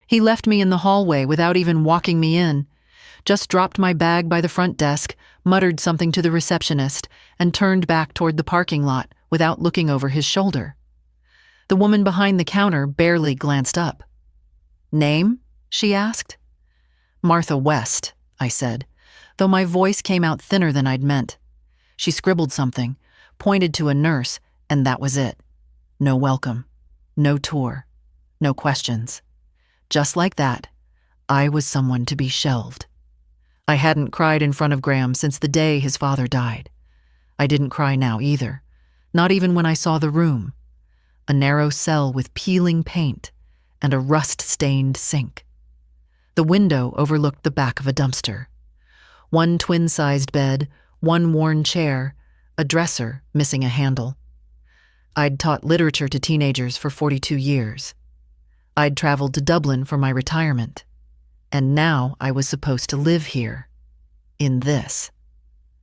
He left me in the hallway without even walking me in, just dropped my bag by the front desk, muttered something to the receptionist, and turned back toward the parking lot without looking over his shoulder. The woman behind the counter barely glanced up. "Name?" she asked. "Martha West," I said, though my voice came out thinner than I'd meant. She scribbled something, pointed to a nurse, and that was it. No welcome, no tour, no questions. Just like that, I was someone to be shelved. I hadn't cried in front of Graham since the day his father died. I didn't cry now either, not even when I saw the room. A narrow cell with peeling paint and a rust-stained sink. The window overlooked the back of a dumpster. One twin-sized bed, one worn chair, a dresser missing a handle. I'd taught literature to teenagers for 42 years. I'd traveled to Dublin for my retirement. And now I was supposed to live here. In this.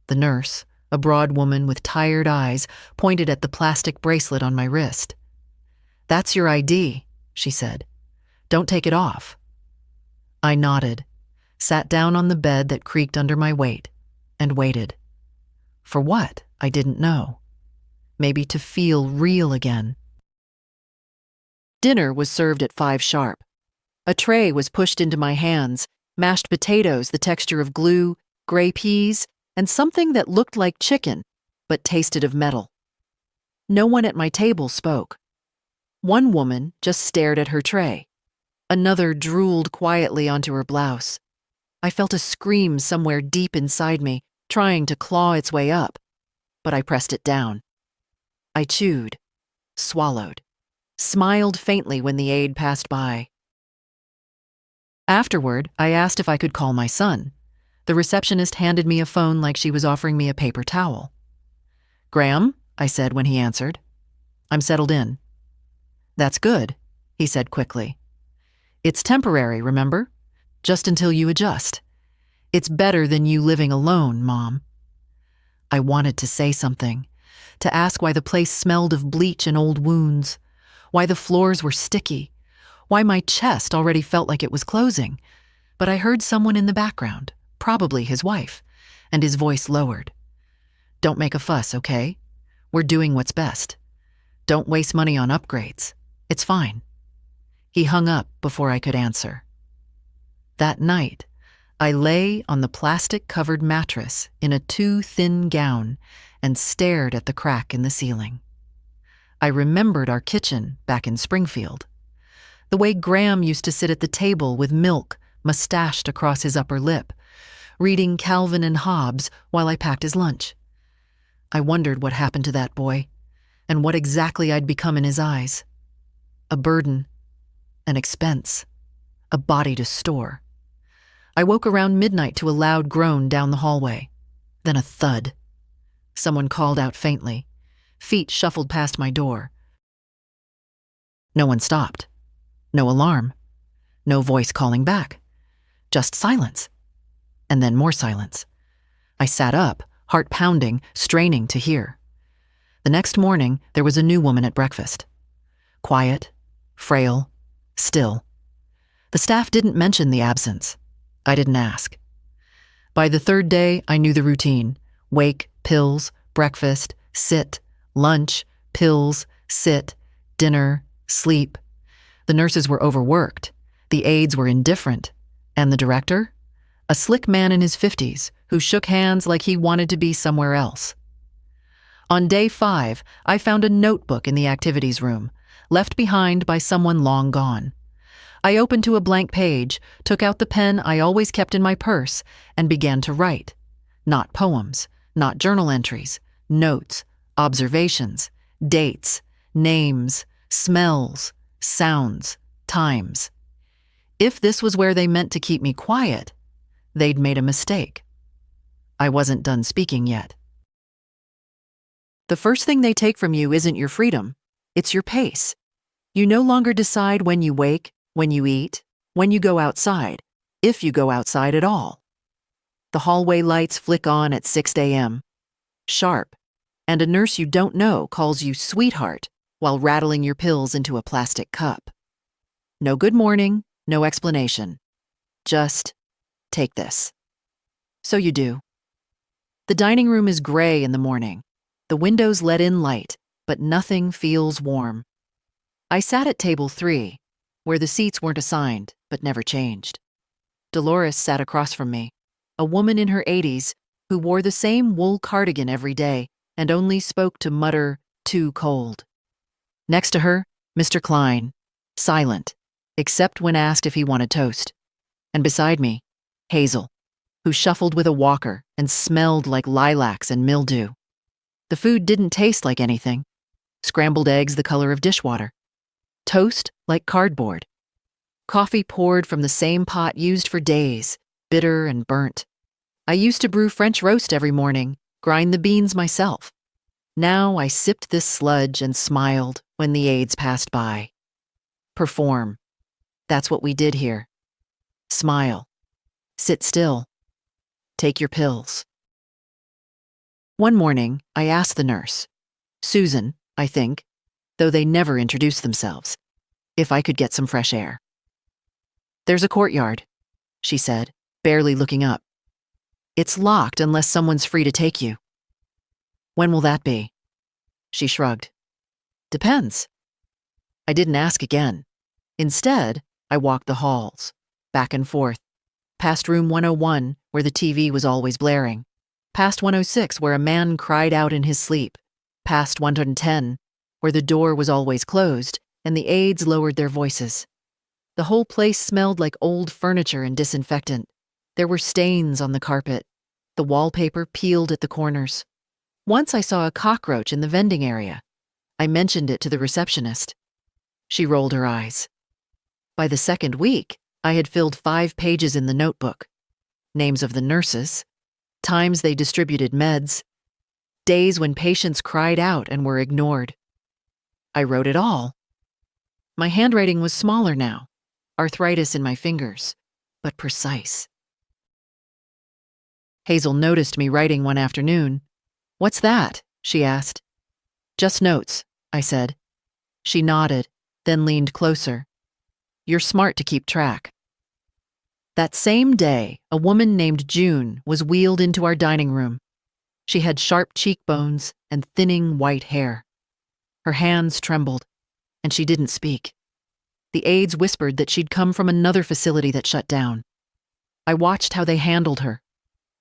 The nurse, a broad woman with tired eyes, pointed at the plastic bracelet on my wrist. "That's your ID," she said. "Don't take it off." I nodded, sat down on the bed that creaked under my weight, and waited. For what? I didn't know. Maybe to feel real again. Dinner was served at 5 sharp. A tray was pushed into my hands, mashed potatoes the texture of glue, gray peas, and something that looked like chicken, but tasted of metal. No one at my table spoke. One woman just stared at her tray. Another drooled quietly onto her blouse. I felt a scream somewhere deep inside me, trying to claw its way up, but I pressed it down. I chewed, swallowed, smiled faintly when the aide passed by. Afterward, I asked if I could call my son. The receptionist handed me a phone like she was offering me a paper towel. "Graham," I said when he answered. "I'm settled in." "That's good," he said quickly. "It's temporary, remember? Just until you adjust. It's better than you living alone, Mom." I wanted to say something, to ask why the place smelled of bleach and old wounds, why the floors were sticky, why my chest already felt like it was closing, but I heard someone in the background, probably his wife, and his voice lowered. "Don't make a fuss, okay? We're doing what's best. Don't waste money on upgrades. It's fine." He hung up before I could answer. That night, I lay on the plastic-covered mattress in a too-thin gown and stared at the crack in the ceiling. I remembered our kitchen back in Springfield. The way Graham used to sit at the table with milk mustached across his upper lip, reading Calvin and Hobbes while I packed his lunch. I wondered what happened to that boy, and what exactly I'd become in his eyes. A burden, an expense, a body to store. I woke around midnight to a loud groan down the hallway, then a thud. Someone called out faintly. Feet shuffled past my door. No one stopped. No alarm. No voice calling back. Just silence. And then more silence. I sat up, heart pounding, straining to hear. The next morning, there was a new woman at breakfast. Quiet, frail, still. The staff didn't mention the absence. I didn't ask. By the third day, I knew the routine. Wake, pills, breakfast, sit, lunch, pills, sit, dinner, sleep. The nurses were overworked. The aides were indifferent. And the director? A slick man in his 50s who shook hands like he wanted to be somewhere else. On day 5, I found a notebook in the activities room, left behind by someone long gone. I opened to a blank page, took out the pen I always kept in my purse, and began to write. Not poems, not journal entries, notes, observations, dates, names, smells, sounds, times. If this was where they meant to keep me quiet, they'd made a mistake. I wasn't done speaking yet. The first thing they take from you isn't your freedom, it's your pace. You no longer decide when you wake, when you eat, when you go outside, if you go outside at all. The hallway lights flick on at 6 a.m. Sharp, and a nurse you don't know calls you sweetheart while rattling your pills into a plastic cup. No good morning, No explanation. Just, take this. So you do. The dining room is gray in the morning. The windows let in light, but nothing feels warm. I sat at table 3, where the seats weren't assigned, but never changed. Dolores sat across from me, a woman in her 80s who wore the same wool cardigan every day and only spoke to mutter, "Too cold." Next to her, Mr. Klein, silent, except when asked if he wanted toast. And beside me, Hazel, who shuffled with a walker and smelled like lilacs and mildew. The food didn't taste like anything. Scrambled eggs the color of dishwater. Toast like cardboard. Coffee poured from the same pot used for days, bitter and burnt. I used to brew French roast every morning, grind the beans myself. Now I sipped this sludge and smiled when the aides passed by. Perform. That's what we did here. Smile. Sit still. Take your pills. One morning, I asked the nurse, Susan, I think, though they never introduced themselves, if I could get some fresh air. "There's a courtyard," she said, barely looking up. "It's locked unless someone's free to take you." "When will that be?" She shrugged. "Depends." I didn't ask again. Instead, I walked the halls, back and forth, past room 101, where the TV was always blaring, past 106, where a man cried out in his sleep, past 110, where the door was always closed and the aides lowered their voices. The whole place smelled like old furniture and disinfectant. There were stains on the carpet, the wallpaper peeled at the corners. Once I saw a cockroach in the vending area. I mentioned it to the receptionist. She rolled her eyes. By the second week, I had filled 5 pages in the notebook. Names of the nurses, times they distributed meds, days when patients cried out and were ignored. I wrote it all. My handwriting was smaller now, arthritis in my fingers, but precise. Hazel noticed me writing one afternoon. "What's that?" she asked. "Just notes," I said. She nodded, then leaned closer. "You're smart to keep track." That same day, a woman named June was wheeled into our dining room. She had sharp cheekbones and thinning white hair. Her hands trembled, and she didn't speak. The aides whispered that she'd come from another facility that shut down. I watched how they handled her.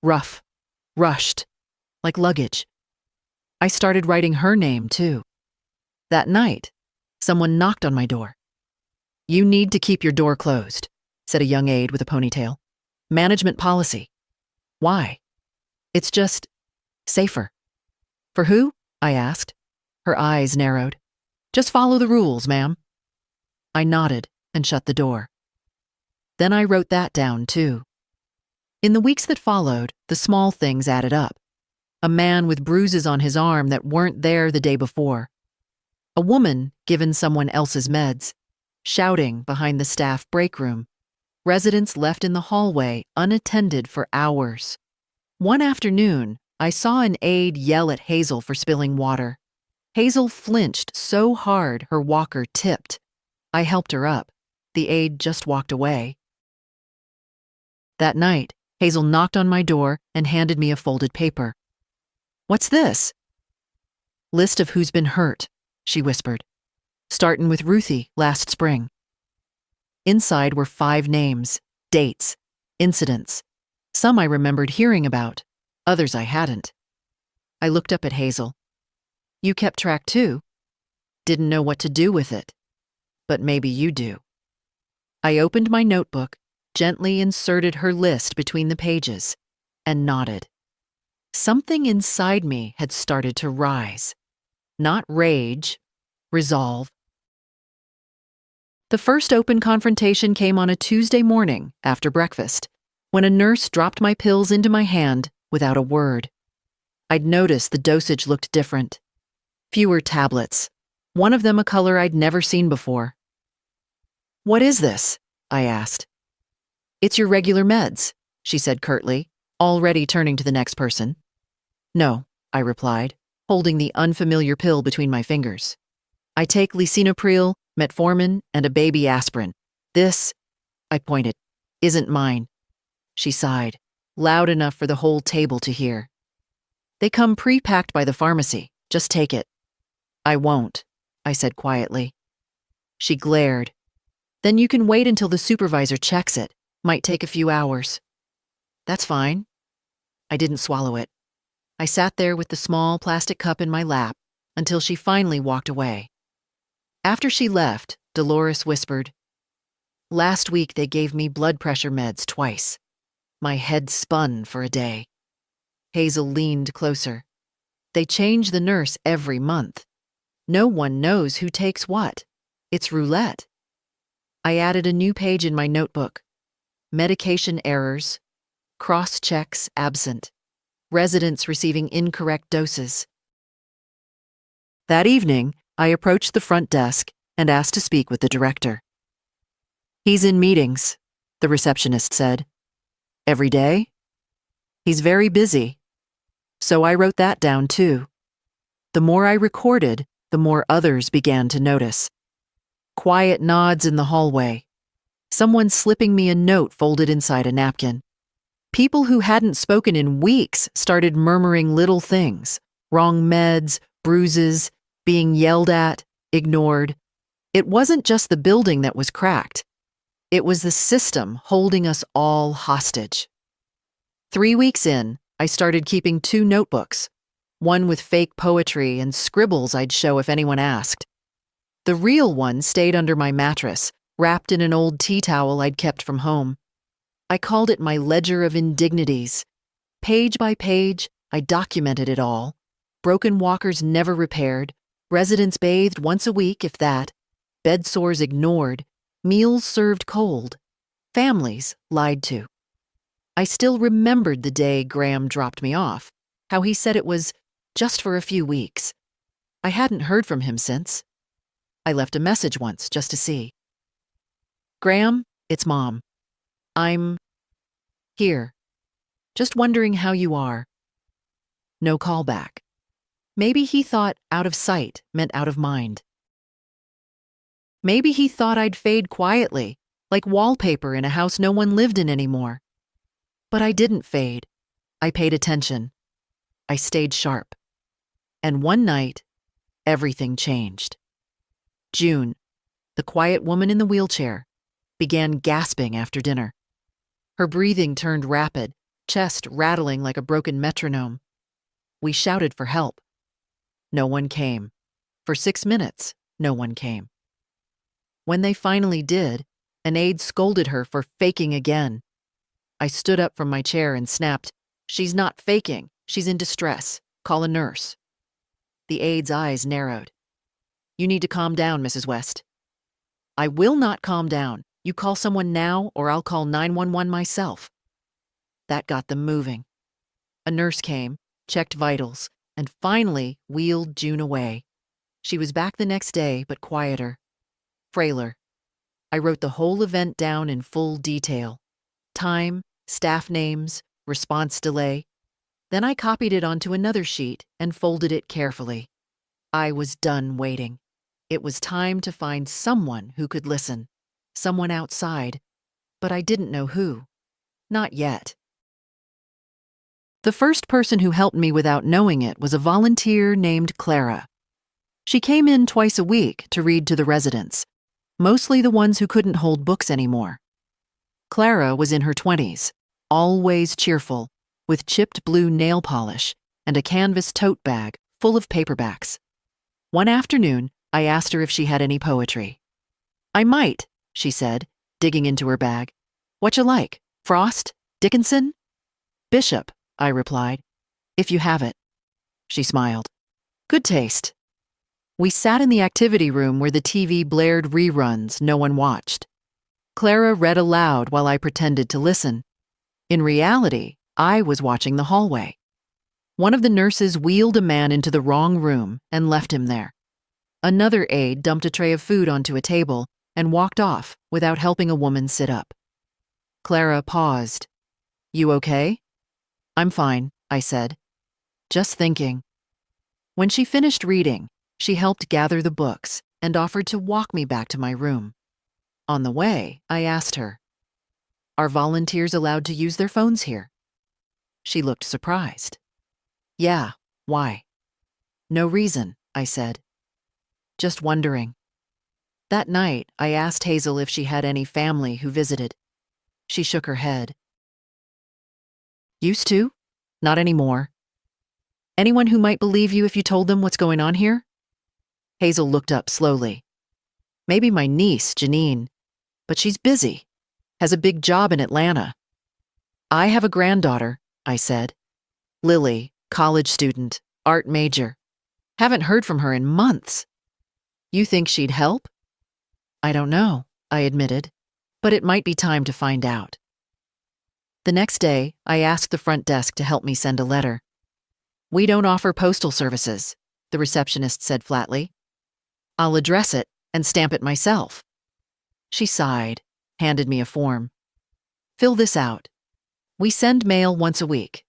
Rough, rushed, like luggage. I started writing her name, too. That night, someone knocked on my door. "You need to keep your door closed," said a young aide with a ponytail. "Management policy." "Why?" "It's just safer." "For who?" I asked. Her eyes narrowed. "Just follow the rules, ma'am." I nodded and shut the door. Then I wrote that down, too. In the weeks that followed, the small things added up. A man with bruises on his arm that weren't there the day before. A woman given someone else's meds. Shouting behind the staff break room. Residents left in the hallway unattended for hours. One afternoon, I saw an aide yell at Hazel for spilling water. Hazel flinched so hard her walker tipped. I helped her up. The aide just walked away. That night, Hazel knocked on my door and handed me a folded paper. "What's this?" "List of who's been hurt," she whispered. "Startin' with Ruthie last spring." Inside were 5 names, dates, incidents. Some I remembered hearing about, others I hadn't. I looked up at Hazel. "You kept track too?" "Didn't know what to do with it. But maybe you do." I opened my notebook, gently inserted her list between the pages, and nodded. Something inside me had started to rise. Not rage, resolve. The first open confrontation came on a Tuesday morning after breakfast, when a nurse dropped my pills into my hand without a word. I'd noticed the dosage looked different. Fewer tablets, one of them a color I'd never seen before. "What is this?" I asked. "It's your regular meds," she said curtly, already turning to the next person. "No," I replied, holding the unfamiliar pill between my fingers. "I take lisinopril, metformin, and a baby aspirin. This..." I pointed. Isn't mine. She sighed, loud enough for the whole table to hear. They come pre-packed by the pharmacy. Just take it. I won't, I said quietly. She glared. Then you can wait until the supervisor checks it. Might take a few hours. That's fine. I didn't swallow it. I sat there with the small plastic cup in my lap until she finally walked away. After she left, Dolores whispered, "Last week they gave me blood pressure meds twice. My head spun for a day." Hazel leaned closer. "They change the nurse every month. No one knows who takes what. It's roulette." I added a new page in my notebook. Medication errors, cross-checks absent, residents receiving incorrect doses. That evening, I approached the front desk and asked to speak with the director. "He's in meetings," the receptionist said. "Every day?" "He's very busy." So I wrote that down too. The more I recorded, the more others began to notice. Quiet nods in the hallway. Someone slipping me a note folded inside a napkin. People who hadn't spoken in weeks started murmuring little things. Wrong meds, bruises, being yelled at, ignored. It wasn't just the building that was cracked. It was the system holding us all hostage. 3 weeks in, I started keeping 2 notebooks, one with fake poetry and scribbles I'd show if anyone asked. The real one stayed under my mattress, wrapped in an old tea towel I'd kept from home. I called it my ledger of indignities. Page by page, I documented it all. Broken walkers never repaired, residents bathed once a week, if that, bed sores ignored, meals served cold, families lied to. I still remembered the day Graham dropped me off, how he said it was just for a few weeks. I hadn't heard from him since. I left a message once just to see. "Graham, it's Mom. I'm here. Just wondering how you are." No call back. Maybe he thought out of sight meant out of mind. Maybe he thought I'd fade quietly, like wallpaper in a house no one lived in anymore. But I didn't fade. I paid attention. I stayed sharp. And one night, everything changed. June, the quiet woman in the wheelchair, began gasping after dinner. Her breathing turned rapid, chest rattling like a broken metronome. We shouted for help. No one came. For 6 minutes, no one came. When they finally did, an aide scolded her for faking again. I stood up from my chair and snapped, "She's not faking. She's in distress. Call a nurse." The aide's eyes narrowed. "You need to calm down, Mrs. West." "I will not calm down. You call someone now, or I'll call 911 myself." That got them moving. A nurse came, checked vitals, and finally wheeled June away. She was back the next day, but quieter, frailer. I wrote the whole event down in full detail. Time, staff names, response delay. Then I copied it onto another sheet and folded it carefully. I was done waiting. It was time to find someone who could listen. Someone outside. But I didn't know who. Not yet. The first person who helped me without knowing it was a volunteer named Clara. She came in twice a week to read to the residents, mostly the ones who couldn't hold books anymore. Clara was in her 20s, always cheerful, with chipped blue nail polish and a canvas tote bag full of paperbacks. One afternoon, I asked her if she had any poetry. "I might," she said, digging into her bag. "What you like? Frost? Dickinson?" "Bishop," I replied, "if you have it." She smiled. "Good taste." We sat in the activity room where the TV blared reruns no one watched. Clara read aloud while I pretended to listen. In reality, I was watching the hallway. One of the nurses wheeled a man into the wrong room and left him there. Another aide dumped a tray of food onto a table and walked off without helping a woman sit up. Clara paused. "You okay?" "I'm fine," I said. "Just thinking." When she finished reading, she helped gather the books and offered to walk me back to my room. On the way, I asked her, Are volunteers allowed to use their phones here? She looked surprised. Yeah, why? No reason, I said. Just wondering. That night, I asked Hazel if she had any family who visited. She shook her head. Used to? Not anymore. Anyone who might believe you if you told them what's going on here? Hazel looked up slowly. Maybe my niece, Janine, but she's busy. Has a big job in Atlanta. I have a granddaughter, I said. Lily, college student, art major. Haven't heard from her in months. You think she'd help? I don't know, I admitted, but it might be time to find out. The next day, I asked the front desk to help me send a letter. We don't offer postal services, the receptionist said flatly. I'll address it and stamp it myself. She sighed, handed me a form. Fill this out. We send mail once a week.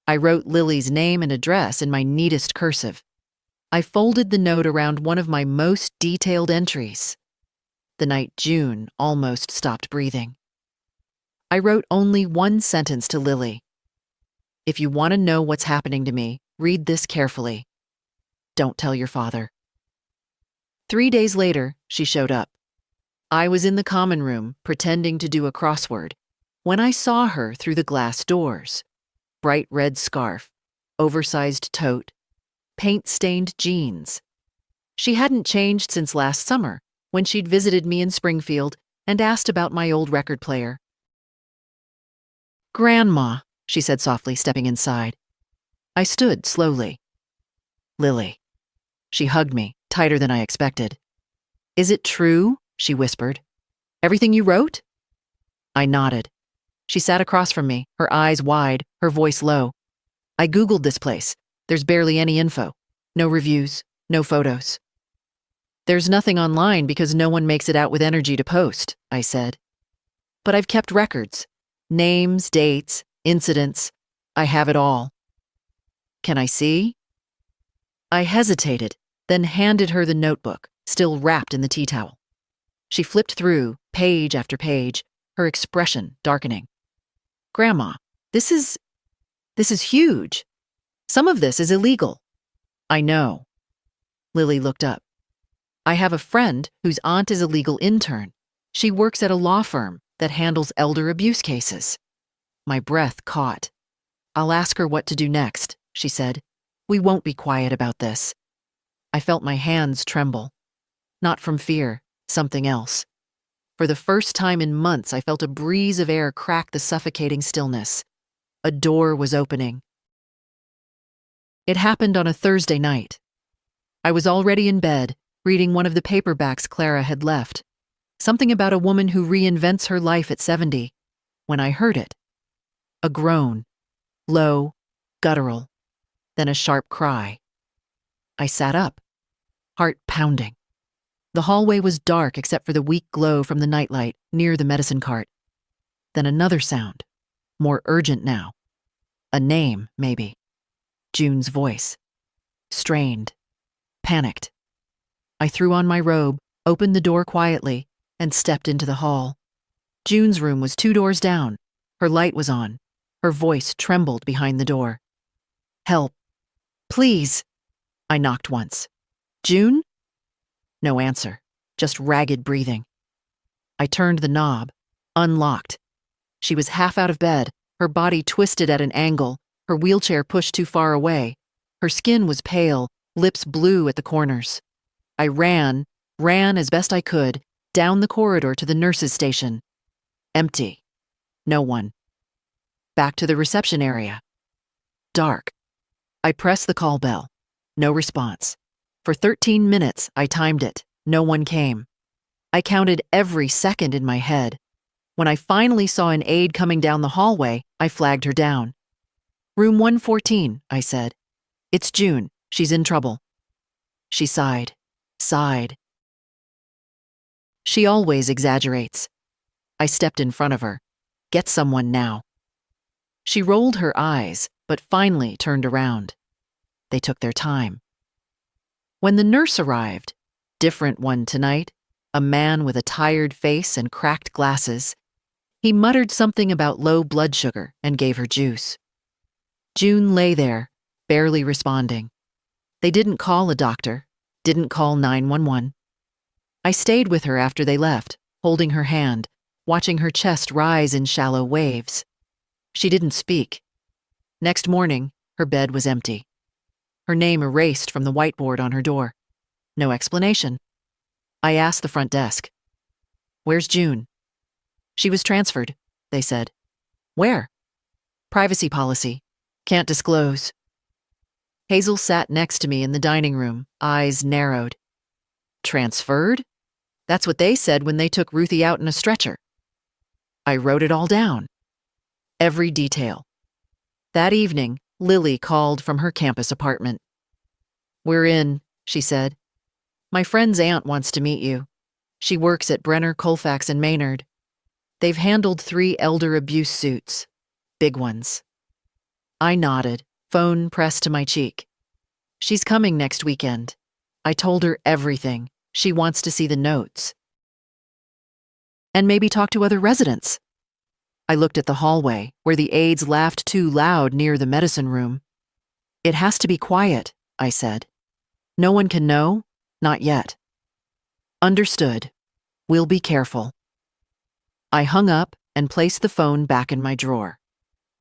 I wrote Lily's name and address in my neatest cursive. I folded the note around one of my most detailed entries. The night June almost stopped breathing. I wrote only one sentence to Lily. If you want to know what's happening to me, read this carefully. Don't tell your father. 3 days later, she showed up. I was in the common room, pretending to do a crossword, when I saw her through the glass doors. Bright red scarf, oversized tote, paint-stained jeans. She hadn't changed since last summer, when she'd visited me in Springfield and asked about my old record player. Grandma, she said softly, stepping inside. I stood slowly. Lily. She hugged me, tighter than I expected. Is it true? She whispered. Everything you wrote? I nodded. She sat across from me, her eyes wide, her voice low. I Googled this place. There's barely any info. No reviews, no photos. There's nothing online because no one makes it out with energy to post, I said. But I've kept records. Names, dates, incidents. I have it all. Can I see? I hesitated, then handed her the notebook, still wrapped in the tea towel. She flipped through, page after page, her expression darkening. Grandma, this is huge. Some of this is illegal. I know. Lily looked up. I have a friend whose aunt is a legal intern. She works at a law firm that handles elder abuse cases. My breath caught. I'll ask her what to do next, she said. We won't be quiet about this. I felt my hands tremble. Not from fear, something else. For the first time in months, I felt a breeze of air crack the suffocating stillness. A door was opening. It happened on a Thursday night. I was already in bed, reading one of the paperbacks Clara had left. Something about a woman who reinvents her life at 70, when I heard it. A groan, low, guttural, then a sharp cry. I sat up, heart pounding. The hallway was dark except for the weak glow from the nightlight near the medicine cart. Then another sound, more urgent now. A name, maybe. June's voice. Strained, panicked. I threw on my robe, opened the door quietly, and stepped into the hall. June's room was 2 doors down. Her light was on. Her voice trembled behind the door. Help. Please. I knocked once. June? No answer, just ragged breathing. I turned the knob, unlocked. She was half out of bed, her body twisted at an angle, her wheelchair pushed too far away. Her skin was pale, lips blue at the corners. I ran as best I could, down the corridor to the nurse's station. Empty. No one. Back to the reception area. Dark. I pressed the call bell. No response. For 13 minutes, I timed it. No one came. I counted every second in my head. When I finally saw an aide coming down the hallway, I flagged her down. Room 114, I said. It's June. She's in trouble. She sighed. She always exaggerates. I stepped in front of her. Get someone now. She rolled her eyes, but finally turned around. They took their time. When the nurse arrived, different one tonight, a man with a tired face and cracked glasses, He muttered something about low blood sugar and gave her juice. June lay there, barely responding. They didn't call a doctor, didn't call 911. I stayed with her after they left, holding her hand, watching her chest rise in shallow waves. She didn't speak. Next morning, her bed was empty. Her name erased from the whiteboard on her door. No explanation. I asked the front desk, "Where's June?" "She was transferred," they said. "Where?" "Privacy policy. Can't disclose." Hazel sat next to me in the dining room, eyes narrowed. "Transferred? That's what they said when they took Ruthie out in a stretcher." I wrote it all down. Every detail. That evening, Lily called from her campus apartment. "We're in," she said. "My friend's aunt wants to meet you. She works at Brenner, Colfax, and Maynard. They've handled 3 elder abuse suits. Big ones." I nodded, phone pressed to my cheek. "She's coming next weekend. I told her everything. She wants to see the notes. And maybe talk to other residents." I looked at the hallway, where the aides laughed too loud near the medicine room. "It has to be quiet," I said. "No one can know? Not yet." "Understood. We'll be careful." I hung up and placed the phone back in my drawer.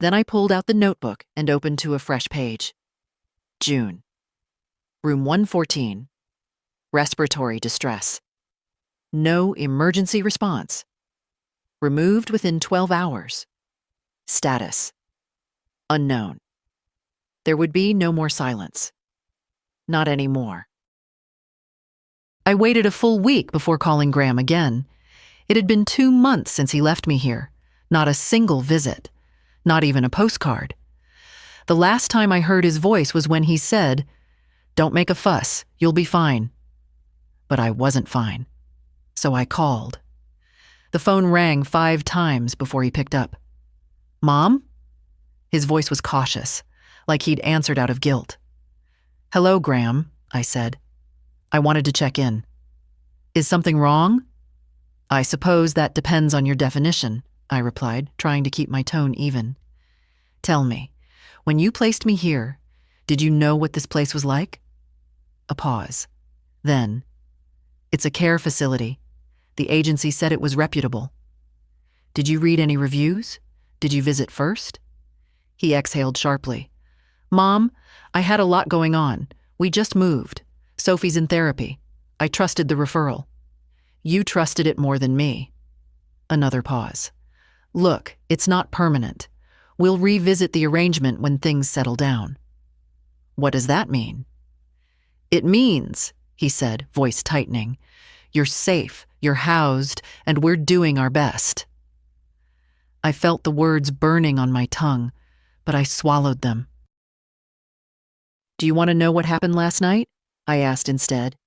Then I pulled out the notebook and opened to a fresh page. June. Room 114. Respiratory distress. No emergency response. Removed within 12 hours. Status. Unknown. There would be no more silence. Not anymore. I waited a full week before calling Graham again. It had been 2 months since he left me here. Not a single visit. Not even a postcard. The last time I heard his voice was when he said, "Don't make a fuss, you'll be fine." But I wasn't fine. So I called. The phone rang 5 times before he picked up. "Mom?" His voice was cautious, like he'd answered out of guilt. "Hello, Graham," I said. "I wanted to check in." "Is something wrong?" "I suppose that depends on your definition," I replied, trying to keep my tone even. "Tell me, when you placed me here, did you know what this place was like?" A pause. Then, "It's a care facility. The agency said it was reputable." "Did you read any reviews? Did you visit first?" He exhaled sharply. "Mom, I had a lot going on. We just moved. Sophie's in therapy. I trusted the referral. You trusted it more than me." Another pause. "Look, it's not permanent. We'll revisit the arrangement when things settle down." "What does that mean?" "It means," he said, voice tightening, "you're safe, you're housed, and we're doing our best." I felt the words burning on my tongue, but I swallowed them. "Do you want to know what happened last night?" I asked instead.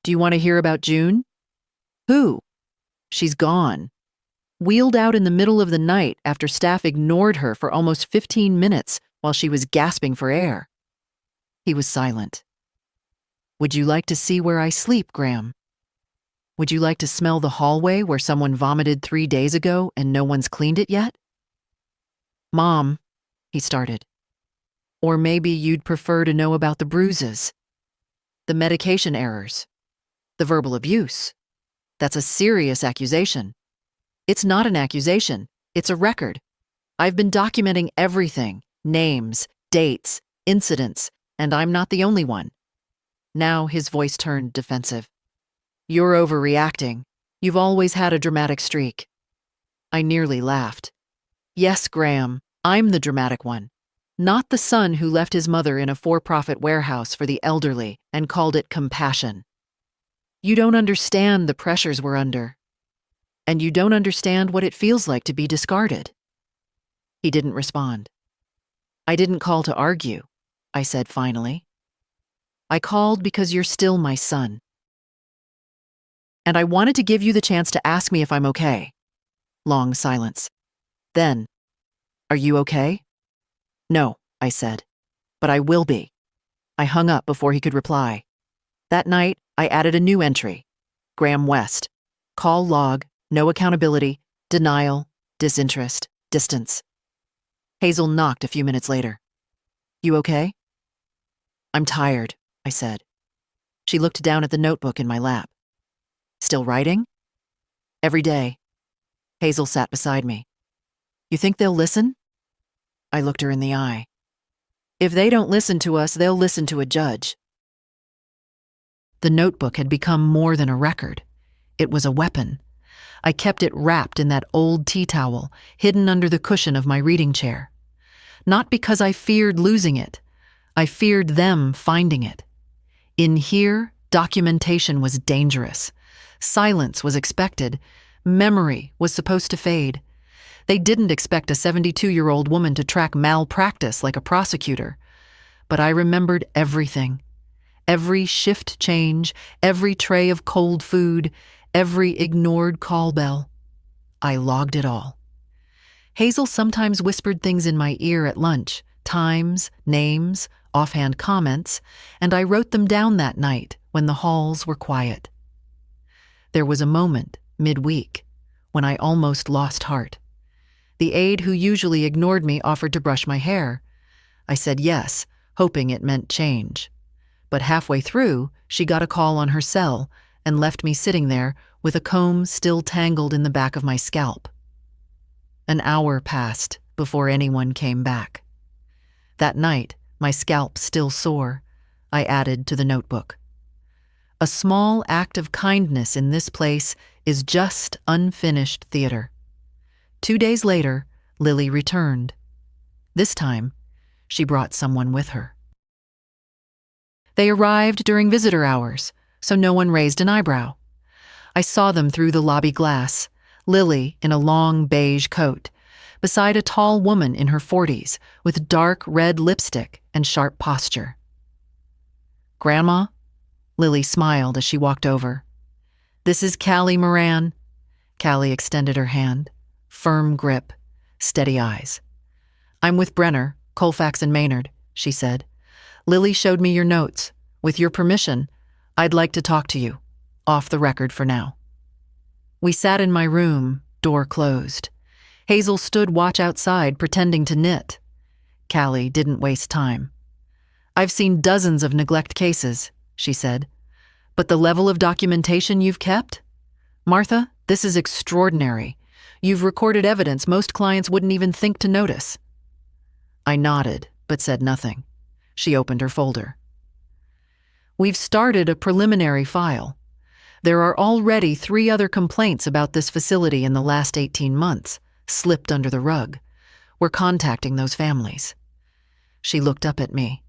"Do you want to hear about June?" "Who?" "She's gone. Wheeled out in the middle of the night after staff ignored her for almost 15 minutes while she was gasping for air." He was silent. "Would you like to see where I sleep, Graham? Would you like to smell the hallway where someone vomited 3 days ago and no one's cleaned it yet?" "Mom," he started. "Or maybe you'd prefer to know about the bruises, the medication errors, the verbal abuse. That's a serious accusation." "It's not an accusation. It's a record. I've been documenting everything, names, dates, incidents, and I'm not the only one." Now his voice turned defensive. "You're overreacting. You've always had a dramatic streak." I nearly laughed. "Yes, Graham, I'm the dramatic one. Not the son who left his mother in a for-profit warehouse for the elderly and called it compassion. You don't understand the pressures we're under. And you don't understand what it feels like to be discarded." He didn't respond. "I didn't call to argue," I said finally. "I called because you're still my son. And I wanted to give you the chance to ask me if I'm okay." Long silence. Then, "Are you okay?" "No," I said, "but I will be." I hung up before he could reply. That night, I added a new entry. Graham West. Call log, no accountability, denial, disinterest, distance. Hazel knocked a few minutes later. You okay? I'm tired, I said. She looked down at the notebook in my lap. Still writing? Every day. Hazel sat beside me. You think they'll listen? I looked her in the eye. If they don't listen to us, they'll listen to a judge. The notebook had become more than a record. It was a weapon. I kept it wrapped in that old tea towel, hidden under the cushion of my reading chair. Not because I feared losing it. I feared them finding it. In here, documentation was dangerous. Silence was expected. Memory was supposed to fade. They didn't expect a 72-year-old woman to track malpractice like a prosecutor. But I remembered everything. Every shift change, every tray of cold food, every ignored call bell. I logged it all. Hazel sometimes whispered things in my ear at lunch, times, names, offhand comments, and I wrote them down that night when the halls were quiet. There was a moment, midweek, when I almost lost heart. The aide who usually ignored me offered to brush my hair. I said yes, hoping it meant change. But halfway through, she got a call on her cell and left me sitting there with a comb still tangled in the back of my scalp. An hour passed before anyone came back. That night, my scalp still sore, I added to the notebook. A small act of kindness in this place is just unfinished theater. 2 days later, Lily returned. This time, she brought someone with her. They arrived during visitor hours, so no one raised an eyebrow. I saw them through the lobby glass, Lily in a long beige coat, beside a tall woman in her 40s with dark red lipstick and sharp posture. Grandma? Lily smiled as she walked over. This is Callie Moran. Callie extended her hand. Firm grip, steady eyes. I'm with Brenner, Colfax and Maynard, she said. Lily showed me your notes. With your permission, I'd like to talk to you. Off the record for now. We sat in my room, door closed. Hazel stood watch outside, pretending to knit. Callie didn't waste time. I've seen dozens of neglect cases, she said. But the level of documentation you've kept? Martha, this is extraordinary. You've recorded evidence most clients wouldn't even think to notice. I nodded, but said nothing. She opened her folder. We've started a preliminary file. There are already 3 other complaints about this facility in the last 18 months, slipped under the rug. We're contacting those families. She looked up at me.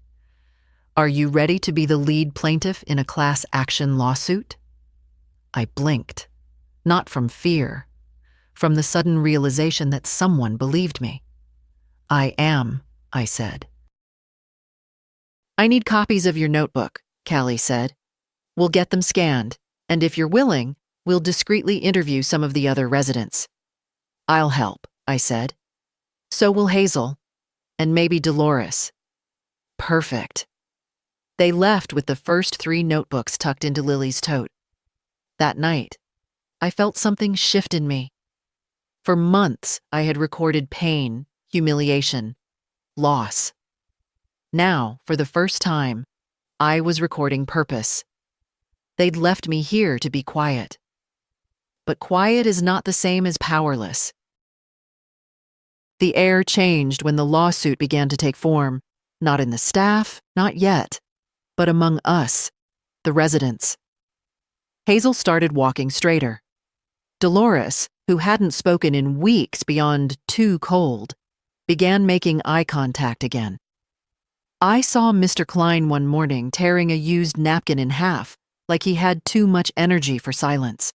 Are you ready to be the lead plaintiff in a class action lawsuit? I blinked. Not from fear, from the sudden realization that someone believed me. I am, I said. I need copies of your notebook, Callie said. We'll get them scanned, and if you're willing, we'll discreetly interview some of the other residents. I'll help, I said. So will Hazel, and maybe Dolores. Perfect. They left with the first 3 notebooks tucked into Lily's tote. That night, I felt something shift in me. For months, I had recorded pain, humiliation, loss. Now, for the first time, I was recording purpose. They'd left me here to be quiet. But quiet is not the same as powerless. The air changed when the lawsuit began to take form, not in the staff, not yet, but among us, the residents. Hazel started walking straighter. Dolores, who hadn't spoken in weeks beyond too cold, began making eye contact again. I saw Mr. Klein one morning tearing a used napkin in half, like he had too much energy for silence.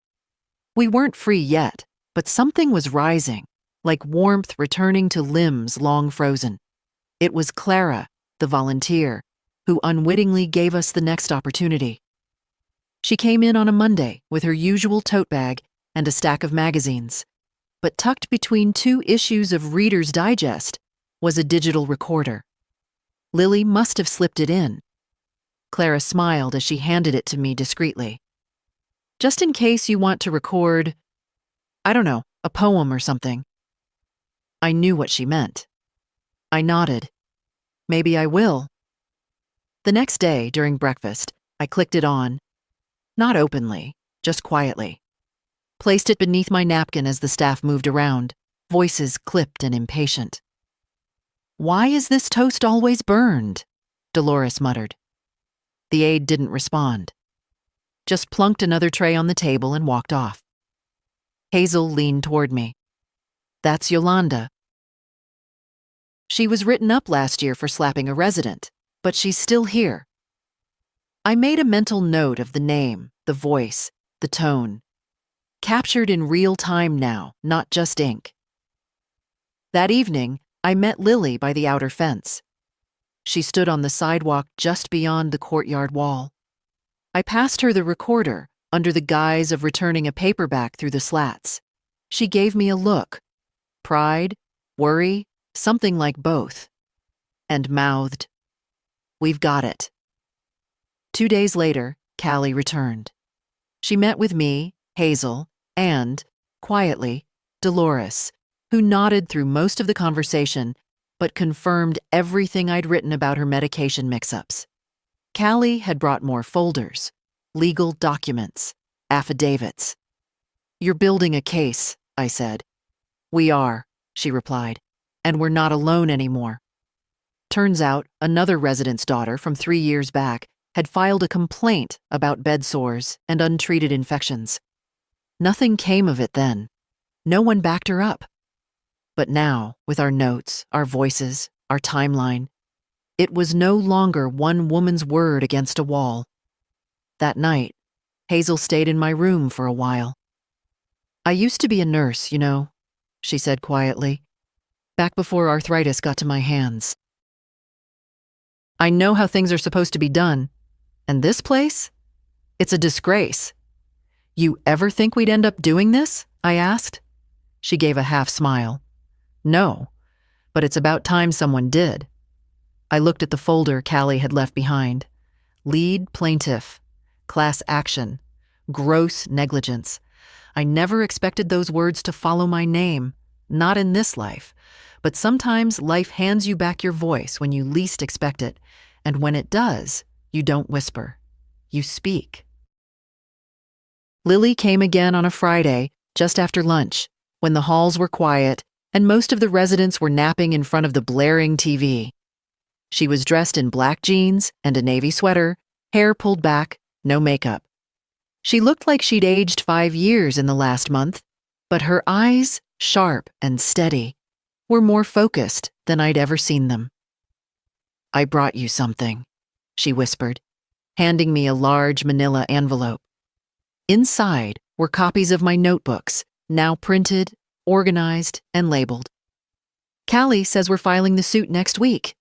We weren't free yet, but something was rising, like warmth returning to limbs long frozen. It was Clara, the volunteer, who unwittingly gave us the next opportunity. She came in on a Monday with her usual tote bag and a stack of magazines, but tucked between 2 issues of Reader's Digest was a digital recorder. Lily must have slipped it in. Clara smiled as she handed it to me discreetly. Just in case you want to record, I don't know, a poem or something. I knew what she meant. I nodded. Maybe I will. The next day, during breakfast, I clicked it on. Not openly, just quietly. Placed it beneath my napkin as the staff moved around, voices clipped and impatient. "Why is this toast always burned?" Dolores muttered. The aide didn't respond. Just plunked another tray on the table and walked off. Hazel leaned toward me. "That's Yolanda. She was written up last year for slapping a resident, but she's still here." I made a mental note of the name, the voice, the tone. Captured in real time now, not just ink. That evening, I met Lily by the outer fence. She stood on the sidewalk just beyond the courtyard wall. I passed her the recorder, under the guise of returning a paperback through the slats. She gave me a look. Pride, worry, something like both. And mouthed, "We've got it." 2 days later, Callie returned. She met with me, Hazel, and, quietly, Dolores, who nodded through most of the conversation but confirmed everything I'd written about her medication mix-ups. Callie had brought more folders, legal documents, affidavits. "You're building a case," I said. "We are," she replied, "and we're not alone anymore." Turns out another resident's daughter from 3 years back had filed a complaint about bed sores and untreated infections. Nothing came of it then. No one backed her up. But now, with our notes, our voices, our timeline, it was no longer one woman's word against a wall. That night, Hazel stayed in my room for a while. "I used to be a nurse, you know," she said quietly, "back before arthritis got to my hands. I know how things are supposed to be done. And this place? It's a disgrace." "You ever think we'd end up doing this?" I asked. She gave a half smile. "No, but it's about time someone did." I looked at the folder Callie had left behind. Lead plaintiff, class action, gross negligence. I never expected those words to follow my name, not in this life. But sometimes life hands you back your voice when you least expect it, and when it does, you don't whisper. You speak. Lily came again on a Friday, just after lunch, when the halls were quiet and most of the residents were napping in front of the blaring TV. She was dressed in black jeans and a navy sweater, hair pulled back, no makeup. She looked like she'd aged 5 years in the last month, but her eyes, sharp and steady, were more focused than I'd ever seen them. "I brought you something," she whispered, handing me a large manila envelope. Inside were copies of my notebooks, now printed, organized, and labeled. "Callie says we're filing the suit next week."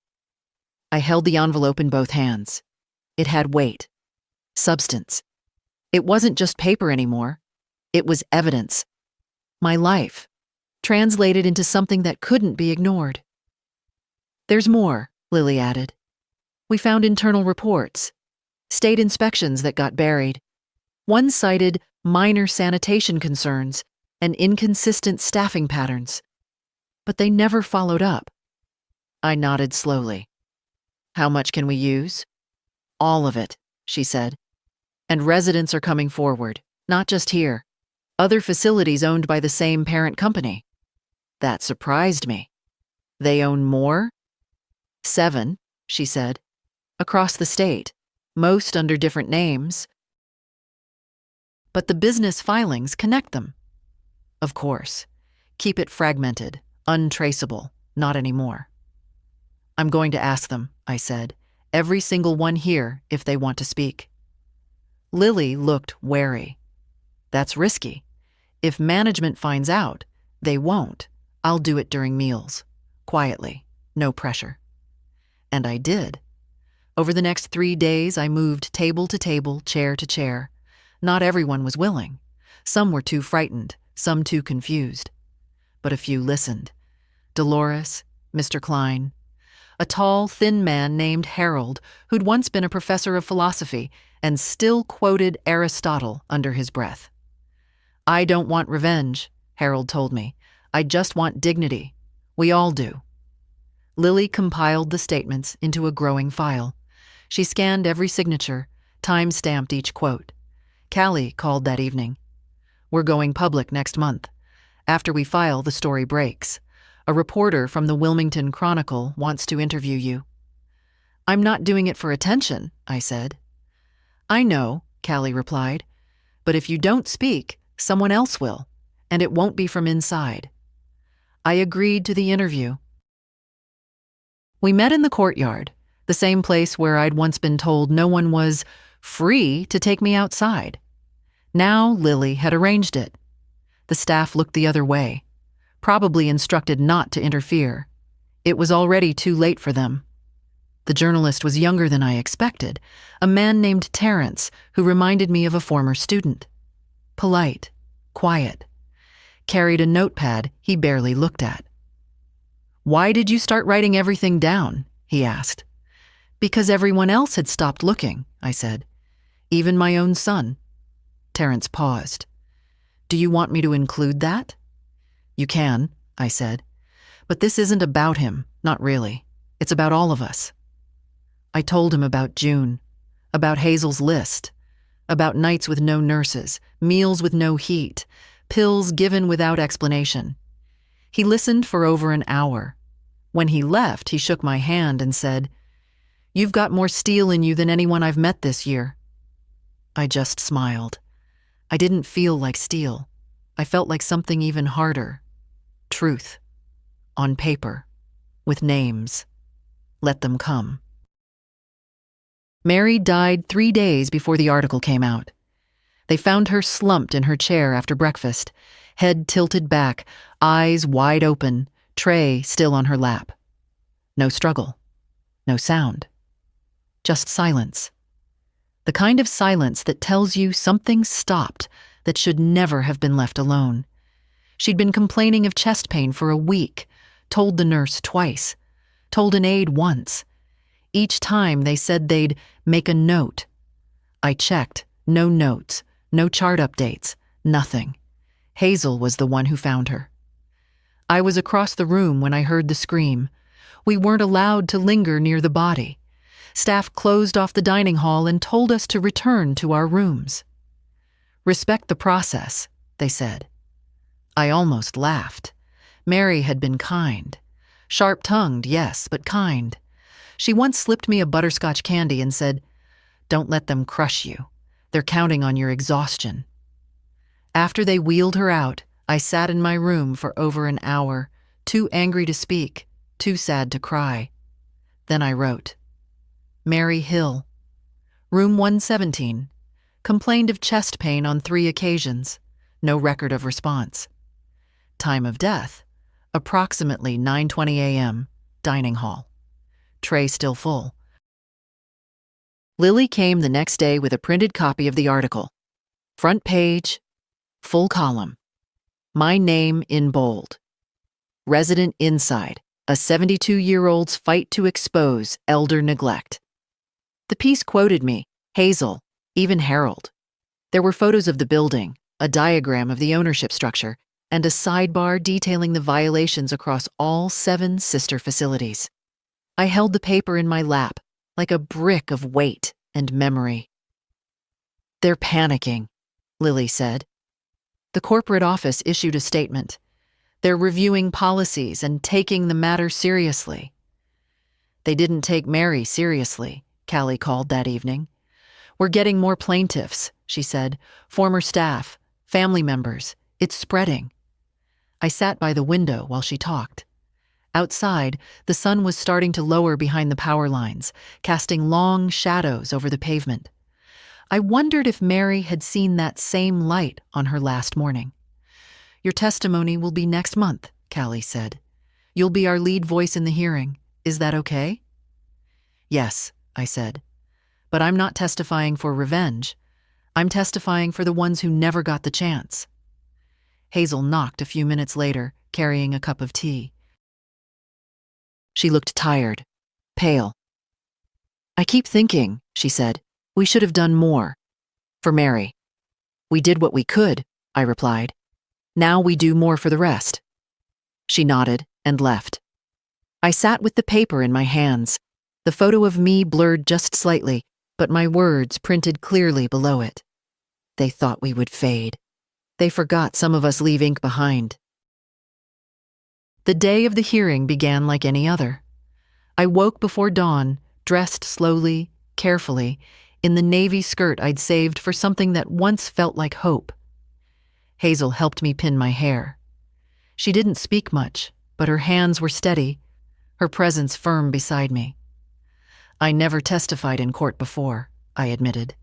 I held the envelope in both hands. It had weight, substance. It wasn't just paper anymore. It was evidence. My life, translated into something that couldn't be ignored. "There's more," Lily added. "We found internal reports, state inspections that got buried. One cited minor sanitation concerns and inconsistent staffing patterns, but they never followed up." I nodded slowly. "How much can we use?" "All of it," she said. "And residents are coming forward, not just here. Other facilities owned by the same parent company." That surprised me. "They own more?" "7, she said. "Across the state, most under different names. But the business filings connect them." "Of course. Keep it fragmented, untraceable, not anymore." "I'm going to ask them," I said, "every single one here if they want to speak." Lily looked wary. "That's risky. If management finds out, they won't. I'll do it during meals. Quietly. No pressure." And I did. Over the next 3 days, I moved table to table, chair to chair. Not everyone was willing. Some were too frightened, some too confused. But a few listened. Dolores, Mr. Klein, a tall, thin man named Harold, who'd once been a professor of philosophy and still quoted Aristotle under his breath. "I don't want revenge," Harold told me. "I just want dignity. We all do. Lily compiled the statements into a growing file. She scanned every signature, time-stamped each quote. Callie called that evening. We're going public next month. After we file, the story breaks. A reporter from the Wilmington Chronicle wants to interview you. I'm not doing it for attention, I said. I know, Callie replied, but if you don't speak, someone else will, and it won't be from inside. I agreed to the interview. We met in the courtyard, the same place where I'd once been told no one was free to take me outside. Now Lily had arranged it. The staff looked the other way, probably instructed not to interfere. It was already too late for them. The journalist was younger than I expected, a man named Terrence who reminded me of a former student. Polite, quiet, carried a notepad he barely looked at. Why did you start writing everything down? He asked. Because everyone else had stopped looking, I said. Even my own son. Terrence paused. Do you want me to include that? You can, I said. But this isn't about him, not really. It's about all of us. I told him about June, about Hazel's list, about nights with no nurses, meals with no heat, pills given without explanation. He listened for over an hour. When he left, he shook my hand and said, You've got more steel in you than anyone I've met this year. I just smiled. I didn't feel like steel. I felt like something even harder. Truth. On paper. With names. Let them come. Mary died 3 days before the article came out. They found her slumped in her chair after breakfast, head tilted back, eyes wide open, tray still on her lap. No struggle. No sound. Just silence. The kind of silence that tells you something stopped that should never have been left alone. She'd been complaining of chest pain for a week, told the nurse twice, told an aide once. Each time they said they'd make a note. I checked. No notes, no chart updates, nothing. Hazel was the one who found her. I was across the room when I heard the scream. We weren't allowed to linger near the body. Staff closed off the dining hall and told us to return to our rooms. Respect the process, they said. I almost laughed. Mary had been kind. Sharp-tongued, yes, but kind. She once slipped me a butterscotch candy and said, Don't let them crush you. They're counting on your exhaustion. After they wheeled her out, I sat in my room for over an hour, too angry to speak, too sad to cry. Then I wrote. Mary Hill, room 117, complained of chest pain on 3 occasions, no record of response. Time of death, approximately 9:20 a.m., dining hall. Tray still full. Lily came the next day with a printed copy of the article. Front page, full column. My name in bold. Resident inside, a 72-year-old's fight to expose elder neglect. The piece quoted me, Hazel, even Harold. There were photos of the building, a diagram of the ownership structure, and a sidebar detailing the violations across all 7 sister facilities. I held the paper in my lap, like a brick of weight and memory. They're panicking, Lily said. The corporate office issued a statement. They're reviewing policies and taking the matter seriously. They didn't take Mary seriously, Callie called that evening. We're getting more plaintiffs, she said. Former staff, family members. It's spreading. I sat by the window while she talked. Outside, the sun was starting to lower behind the power lines, casting long shadows over the pavement. I wondered if Mary had seen that same light on her last morning. Your testimony will be next month, Callie said. You'll be our lead voice in the hearing. Is that okay? Yes, I said. But I'm not testifying for revenge. I'm testifying for the ones who never got the chance. Hazel knocked a few minutes later, carrying a cup of tea. She looked tired, pale. I keep thinking, she said, we should have done more. For Mary. We did what we could, I replied. Now we do more for the rest. She nodded and left. I sat with the paper in my hands, the photo of me blurred just slightly, but my words printed clearly below it. They thought we would fade. They forgot some of us leave ink behind. The day of the hearing began like any other. I woke before dawn, dressed slowly, carefully, in the navy skirt I'd saved for something that once felt like hope. Hazel helped me pin my hair. She didn't speak much, but her hands were steady, her presence firm beside me. I never testified in court before, I admitted.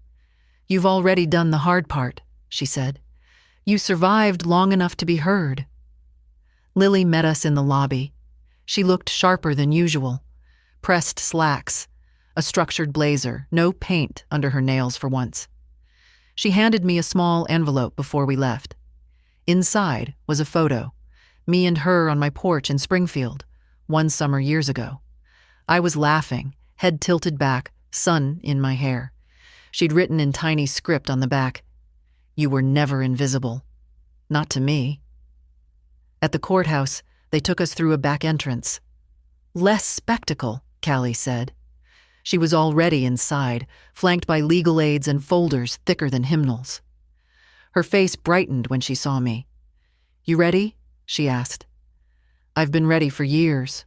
You've already done the hard part, she said. You survived long enough to be heard. Lily met us in the lobby. She looked sharper than usual. Pressed slacks, a structured blazer, no paint under her nails for once. She handed me a small envelope before we left. Inside was a photo, me and her on my porch in Springfield, one summer years ago. I was laughing, head tilted back, sun in my hair. She'd written in tiny script on the back, "You were never invisible. Not to me." At the courthouse, they took us through a back entrance. Less spectacle, Callie said. She was already inside, flanked by legal aids and folders thicker than hymnals. Her face brightened when she saw me. "You ready?" she asked. "I've been ready for years."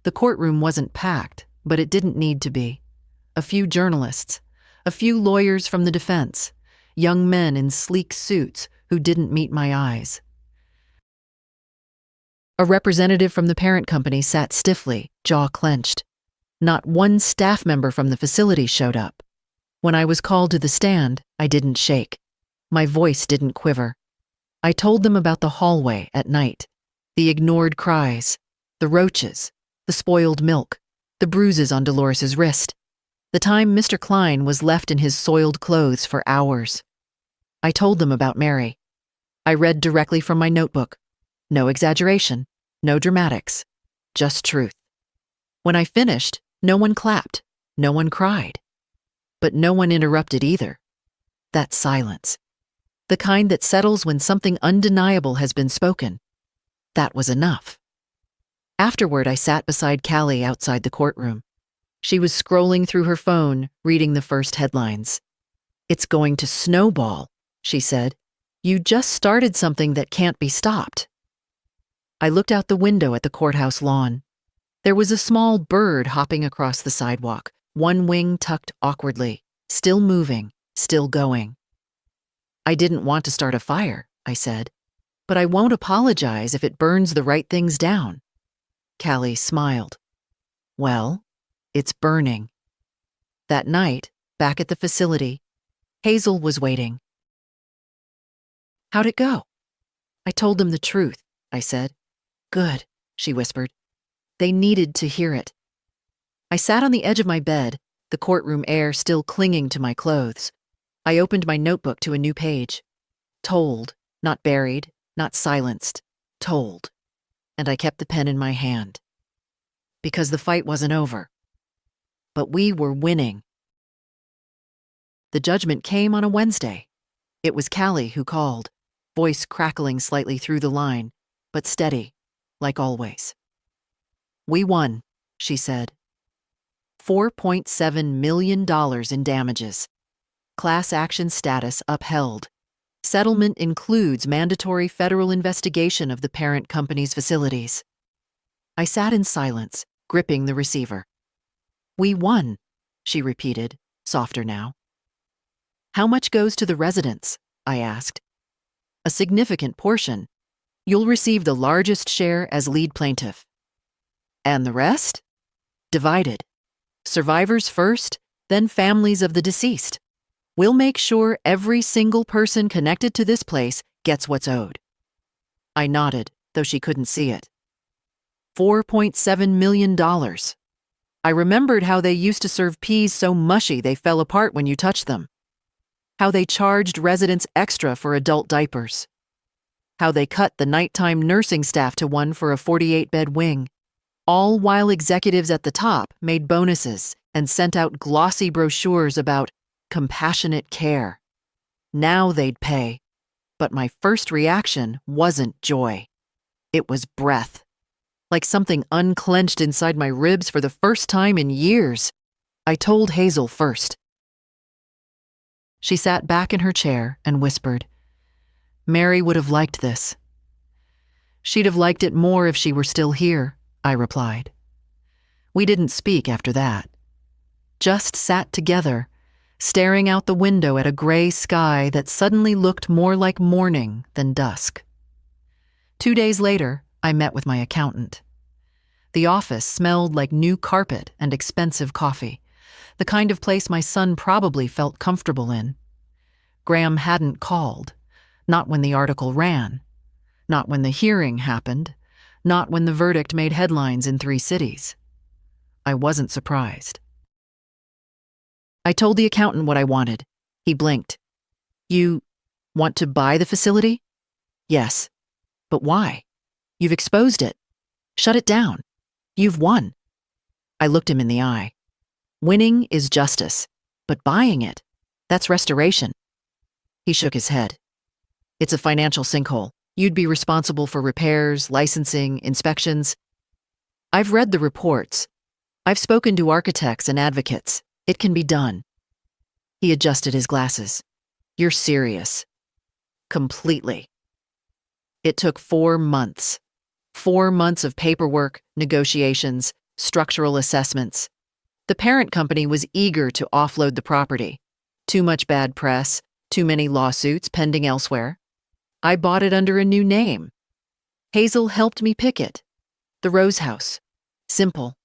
The courtroom wasn't packed, but it didn't need to be. A few journalists, a few lawyers from the defense, young men in sleek suits who didn't meet my eyes. A representative from the parent company sat stiffly, jaw clenched. Not one staff member from the facility showed up. When I was called to the stand, I didn't shake. My voice didn't quiver. I told them about the hallway at night, the ignored cries, the roaches, the spoiled milk, the bruises on Dolores's wrist, the time Mr. Klein was left in his soiled clothes for hours. I told them about Mary. I read directly from my notebook. No exaggeration, no dramatics, just truth. When I finished, no one clapped, no one cried. But no one interrupted either. That silence. The kind that settles when something undeniable has been spoken. That was enough. Afterward, I sat beside Callie outside the courtroom. She was scrolling through her phone, reading the first headlines. "It's going to snowball," she said. "You just started something that can't be stopped." I looked out the window at the courthouse lawn. There was a small bird hopping across the sidewalk, one wing tucked awkwardly, still moving, still going. "I didn't want to start a fire," I said, "but I won't apologize if it burns the right things down." Callie smiled. "Well, it's burning." That night, back at the facility, Hazel was waiting. "How'd it go?" "I told them the truth," I said. "Good," she whispered. They needed to hear it. I sat on the edge of my bed, the courtroom air still clinging to my clothes. I opened my notebook to a new page. Told, not buried, not silenced, told. And I kept the pen in my hand. Because the fight wasn't over. But we were winning. The judgment came on a Wednesday. It was Callie who called, voice crackling slightly through the line, but steady, like always. "We won," she said. $4.7 million in damages. Class action status upheld. Settlement includes mandatory federal investigation of the parent company's facilities. I sat in silence, gripping the receiver. "We won," she repeated, softer now. "How much goes to the residents?" I asked. "A significant portion. You'll receive the largest share as lead plaintiff." "And the rest?" "Divided. Survivors first, then families of the deceased. We'll make sure every single person connected to this place gets what's owed." I nodded, though she couldn't see it. $4.7 million. I remembered how they used to serve peas so mushy they fell apart when you touched them. How they charged residents extra for adult diapers. How they cut the nighttime nursing staff to one for a 48-bed wing. All while executives at the top made bonuses and sent out glossy brochures about compassionate care. Now they'd pay. But my first reaction wasn't joy. It was breath. like something unclenched inside my ribs for the first time in years. I told Hazel first. She sat back in her chair and whispered, "Mary would have liked this." "She'd have liked it more if she were still here," I replied. We didn't speak after that. Just sat together, staring out the window at a gray sky that suddenly looked more like morning than dusk. 2 days later, I met with my accountant. The office smelled like new carpet and expensive coffee, the kind of place my son probably felt comfortable in. Graham hadn't called, not when the article ran, not when the hearing happened, not when the verdict made headlines in 3 cities. I wasn't surprised. I told the accountant what I wanted. He blinked. "You want to buy the facility?" "Yes." "But why? You've exposed it. Shut it down. You've won." I looked him in the eye. Winning is justice, but buying it, that's restoration. He shook his head. "It's a financial sinkhole. You'd be responsible for repairs, licensing, inspections." "I've read the reports. I've spoken to architects and advocates. It can be done." He adjusted his glasses. "You're serious." "Completely." It took 4 months. 4 months of paperwork, negotiations, structural assessments. The parent company was eager to offload the property. Too much bad press, too many lawsuits pending elsewhere. I bought it under a new name. Hazel helped me pick it. The Rose House. Simple.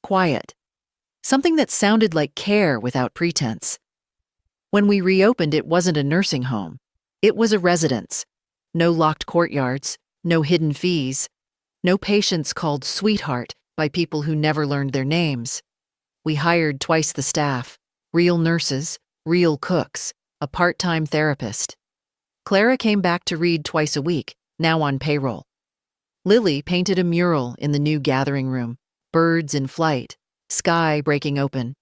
Quiet. Something that sounded like care without pretense. When we reopened, it wasn't a nursing home. It was a residence. No locked courtyards, no hidden fees, no patients called sweetheart by people who never learned their names. We hired twice the staff, real nurses, real cooks, a part-time therapist. Clara came back to read twice a week, now on payroll. Lily painted a mural in the new gathering room, birds in flight, sky breaking open.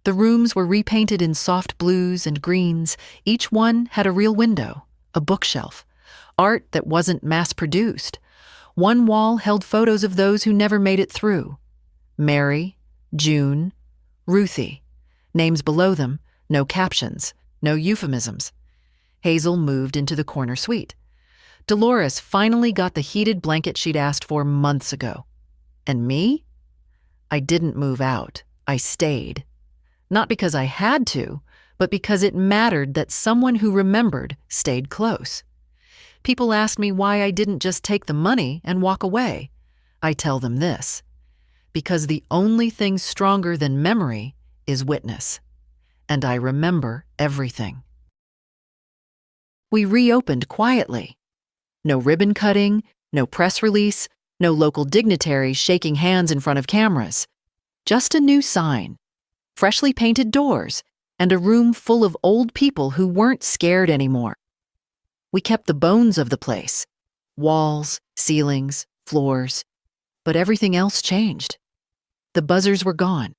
The rooms were repainted in soft blues and greens. Each one had a real window, a bookshelf, art that wasn't mass-produced. One wall held photos of those who never made it through. Mary, June, Ruthie. Names below them, no captions, no euphemisms. Hazel moved into the corner suite. Dolores finally got the heated blanket she'd asked for months ago. And me? I didn't move out. I stayed. Not because I had to, but because it mattered that someone who remembered stayed close. People asked me why I didn't just take the money and walk away. I tell them this: because the only thing stronger than memory is witness. And I remember everything. We reopened quietly. No ribbon cutting, no press release, no local dignitaries shaking hands in front of cameras. Just a new sign, freshly painted doors, and a room full of old people who weren't scared anymore. We kept the bones of the place, walls, ceilings, floors, but everything else changed. The buzzers were gone.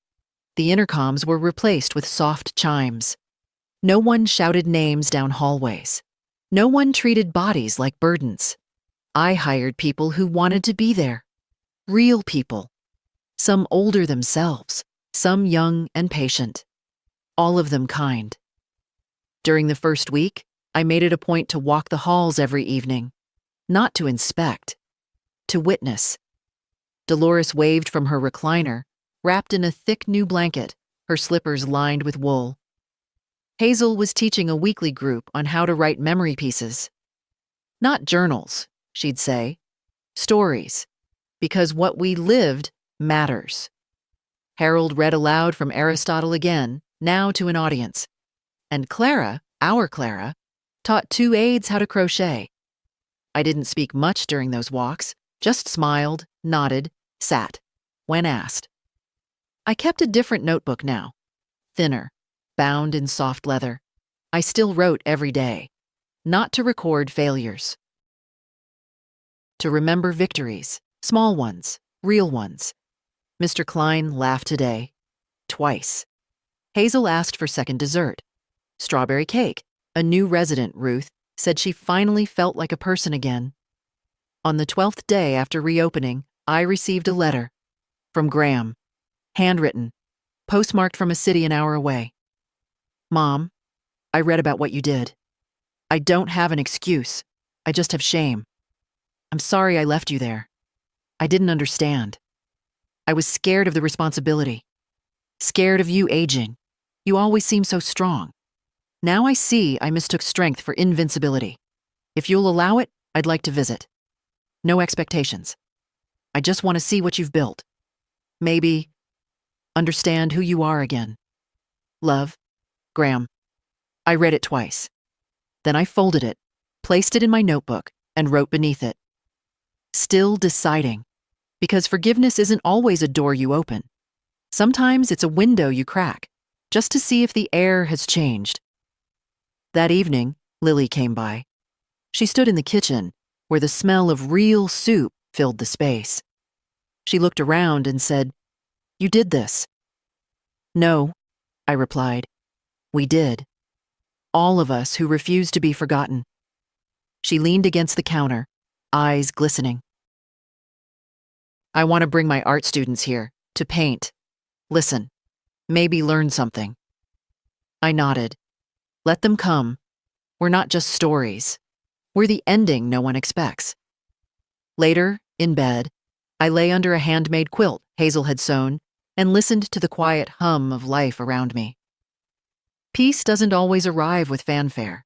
The intercoms were replaced with soft chimes. No one shouted names down hallways. No one treated bodies like burdens. I hired people who wanted to be there. Real people. Some older themselves, some young and patient. All of them kind. During the first week, I made it a point to walk the halls every evening. Not to inspect, to witness. Dolores waved from her recliner, wrapped in a thick new blanket, her slippers lined with wool. Hazel was teaching a weekly group on how to write memory pieces. Not journals, she'd say. Stories. Because what we lived matters. Harold read aloud from Aristotle again, now to an audience. And Clara, our Clara, taught 2 aides how to crochet. I didn't speak much during those walks, just smiled, nodded, sat, when asked. I kept a different notebook now, thinner, bound in soft leather. I still wrote every day, not to record failures. To remember victories, small ones, real ones. Mr. Klein laughed today, twice. Hazel asked for second dessert. Strawberry cake. A new resident, Ruth, said she finally felt like a person again. On the 12th day after reopening, I received a letter from Graham, handwritten, postmarked from a city an hour away. Mom, I read about what you did. I don't have an excuse. I just have shame. I'm sorry I left you there. I didn't understand. I was scared of the responsibility. Scared of you aging. You always seem so strong. Now I see I mistook strength for invincibility. If you'll allow it, I'd like to visit. No expectations. I just want to see what you've built. Maybe understand who you are again. Love, Graham. I read it twice. Then I folded it, placed it in my notebook, and wrote beneath it. Still deciding. Because forgiveness isn't always a door you open. Sometimes it's a window you crack, just to see if the air has changed. That evening, Lily came by. She stood in the kitchen, where the smell of real soup filled the space. She looked around and said, "You did this." "No," I replied. "We did. All of us who refused to be forgotten." She leaned against the counter, eyes glistening. "I want to bring my art students here, to paint. Listen, maybe learn something." I nodded. Let them come. We're not just stories. We're the ending no one expects. Later, in bed, I lay under a handmade quilt Hazel had sewn and listened to the quiet hum of life around me. Peace doesn't always arrive with fanfare.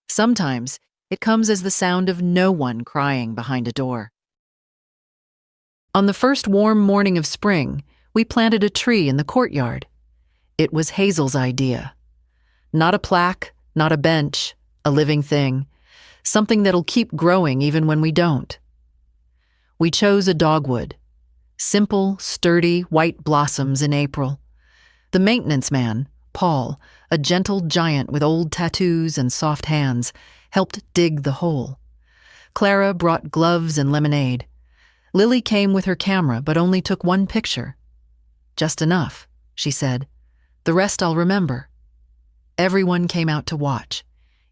Sometimes it comes as the sound of no one crying behind a door. On the first warm morning of spring, we planted a tree in the courtyard. It was Hazel's idea. Not a plaque, not a bench, a living thing, something that'll keep growing even when we don't. We chose a dogwood. Simple, sturdy, white blossoms in April. The maintenance man, Paul, a gentle giant with old tattoos and soft hands, helped dig the hole. Clara brought gloves and lemonade. Lily came with her camera but only took one picture. "Just enough," she said. "The rest I'll remember." Everyone came out to watch.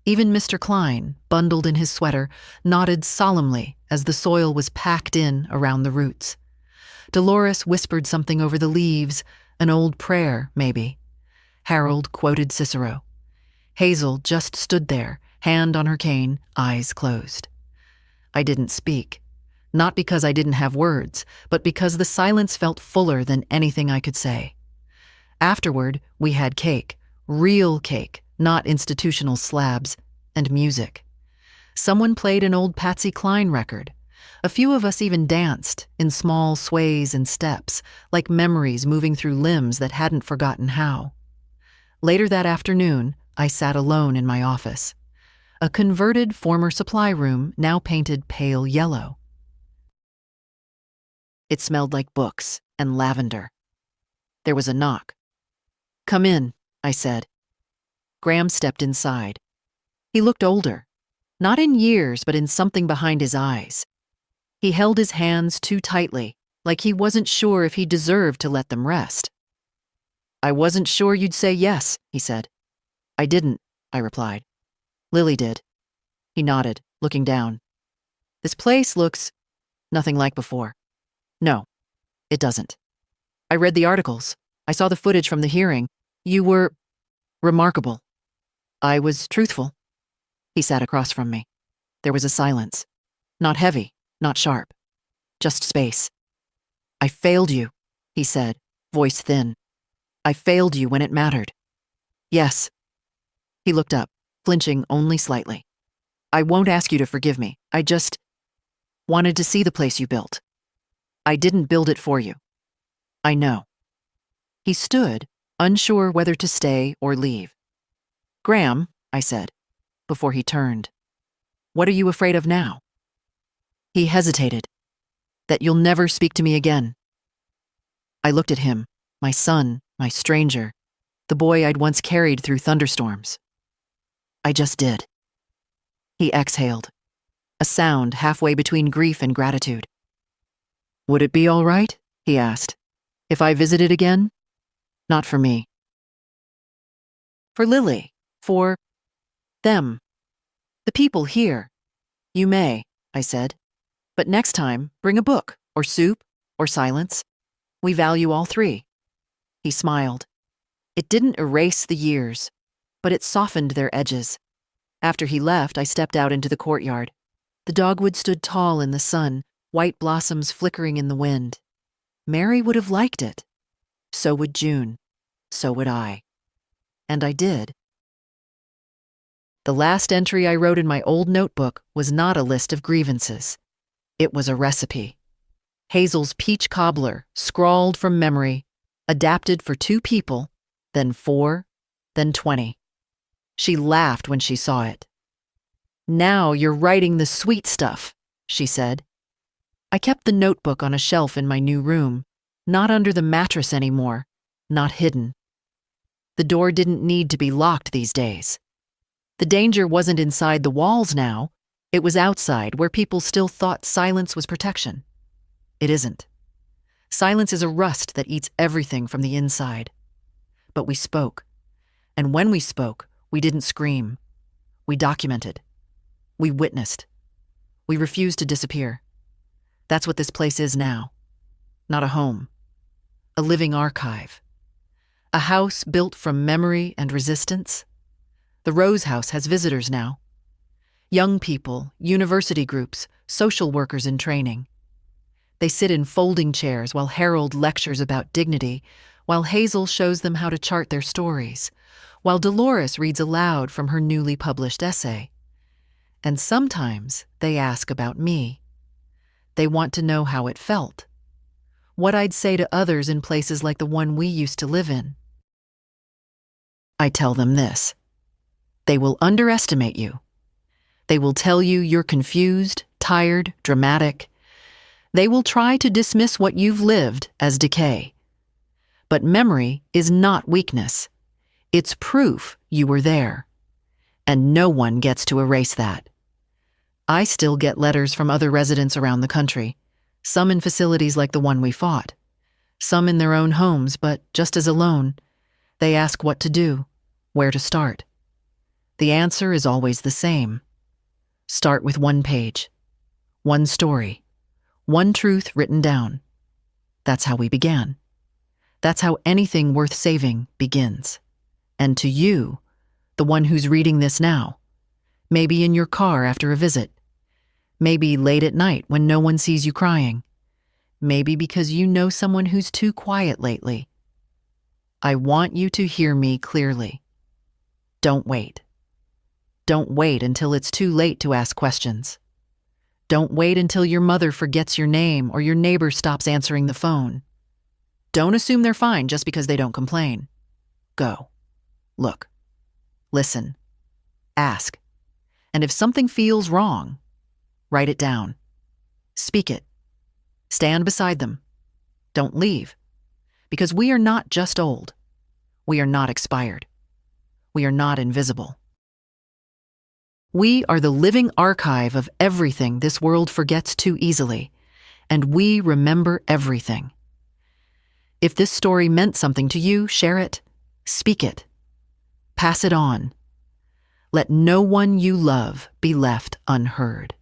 Even Mr. Klein, bundled in his sweater, nodded solemnly as the soil was packed in around the roots. Dolores whispered something over the leaves, an old prayer, maybe. Harold quoted Cicero. Hazel just stood there, hand on her cane, eyes closed. I didn't speak. Not because I didn't have words, but because the silence felt fuller than anything I could say. Afterward, we had cake, real cake, not institutional slabs, and music. Someone played an old Patsy Cline record. A few of us even danced, in small sways and steps, like memories moving through limbs that hadn't forgotten how. Later that afternoon, I sat alone in my office. A converted former supply room now painted pale yellow. It smelled like books and lavender. There was a knock. "Come in," I said. Graham stepped inside. He looked older, not in years, but in something behind his eyes. He held his hands too tightly, like he wasn't sure if he deserved to let them rest. "I wasn't sure you'd say yes," he said. "I didn't," I replied. "Lily did." He nodded, looking down. "This place looks nothing like before." "No, it doesn't. I read the articles. I saw the footage from the hearing. You were remarkable." "I was truthful." He sat across from me. There was a silence. Not heavy, not sharp. Just space. "I failed you," he said, voice thin. "I failed you when it mattered." "Yes." He looked up, flinching only slightly. "I won't ask you to forgive me. I just wanted to see the place you built. I didn't build it for you. I know." He stood, unsure whether to stay or leave. "Graham," I said, before he turned, "what are you afraid of now?" He hesitated. "That you'll never speak to me again." I looked at him, my son, my stranger, the boy I'd once carried through thunderstorms. "I just did." He exhaled, a sound halfway between grief and gratitude. "Would it be all right," he asked, "if I visited again?" "Not for me." "For Lily. For them. The people here." "You may," I said. But next time, bring a book, or soup, or silence. We value all three." He smiled. It didn't erase the years, but it softened their edges. After he left, I stepped out into the courtyard. The dogwood stood tall in the sun, white blossoms flickering in the wind. Mary would have liked it. So would June. So would I. And I did. The last entry I wrote in my old notebook was not a list of grievances. It was a recipe. Hazel's peach cobbler, scrawled from memory, adapted for 2 people, then 4, then 20. She laughed when she saw it. "Now you're writing the sweet stuff," she said. I kept the notebook on a shelf in my new room, not under the mattress anymore, not hidden. The door didn't need to be locked these days. The danger wasn't inside the walls now, it was outside where people still thought silence was protection. It isn't. Silence is a rust that eats everything from the inside. But we spoke. And when we spoke, we didn't scream. We documented. We witnessed. We refused to disappear. That's what this place is now. Not a home. A living archive. A house built from memory and resistance. The Rose House has visitors now. Young people, university groups, social workers in training. They sit in folding chairs while Harold lectures about dignity, while Hazel shows them how to chart their stories, while Dolores reads aloud from her newly published essay. And sometimes they ask about me. They want to know how it felt, what I'd say to others in places like the one we used to live in. I tell them this. They will underestimate you. They will tell you you're confused, tired, dramatic. They will try to dismiss what you've lived as decay. But memory is not weakness. It's proof you were there. And no one gets to erase that. I still get letters from other residents around the country, some in facilities like the one we fought, some in their own homes, but just as alone. They ask what to do, where to start. The answer is always the same. Start with 1 page, 1 story, 1 truth written down. That's how we began. That's how anything worth saving begins. And to you, the one who's reading this now, maybe in your car after a visit, maybe late at night when no one sees you crying, maybe because you know someone who's too quiet lately. I want you to hear me clearly. Don't wait. Don't wait until it's too late to ask questions. Don't wait until your mother forgets your name or your neighbor stops answering the phone. Don't assume they're fine just because they don't complain. Go. Look. Listen. Ask. And if something feels wrong, write it down. Speak it. Stand beside them. Don't leave. Because we are not just old. We are not expired. We are not invisible. We are the living archive of everything this world forgets too easily, and we remember everything. If this story meant something to you, share it, speak it, pass it on. Let no one you love be left unheard.